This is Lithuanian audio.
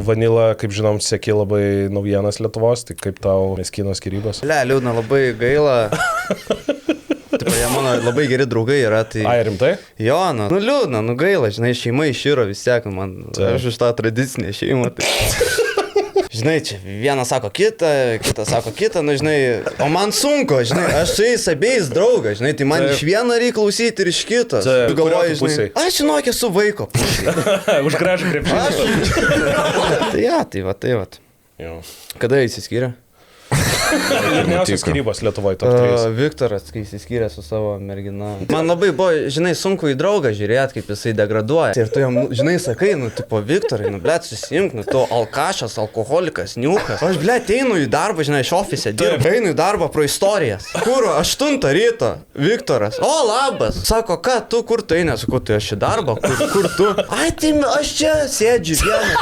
Vanila, kaip žinom, seki labai naujienas Lietuvos, tai kaip tau Meskino skyrybos? Liūdna, labai gaila. Tipo, jie mano labai geri draugai yra, tai... Ai, rimtai? Jo, nu liūdna, nu gaila, žinai, šeima iširo vis tiek, man, aš iš tą tradicinę šeimą, tai... Žinai, čia vienas sako kitą, kitas sako kitą, nu žinai, o man sunku, žinai, aš su jais abiejais draugas, žinai, tai man iš vieno reikia klausyti ir iš kito. Galvoju, žinai, aš žinok, esu vaiko pusė. Už gražų krepšinį. Tai va. Kada įsiskyrė? Liūdniausios skyrybos Lietuvoje top 3. Viktoras, kai įsiskyrė su savo mergina. Man labai buvo, žinai, sunku į draugą žiūrėti, kaip jisai degraduoja. Ir tu jam, žinai, sakai, nu, tipo, Viktorai, nu, blėt, susimk, nu, tu alkašas, alkoholikas, niukas. Aš, blėt, einu į darbą, žinai, iš ofise dirbu. Einu į darbą pro istorijas. Kur, 8 ryto, Viktoras. O, labas. Sako, ką, tu, kur tu eini? Sakau, tai aš į darbą, kur tu? Ai, tai aš čia sėdžiu vienas.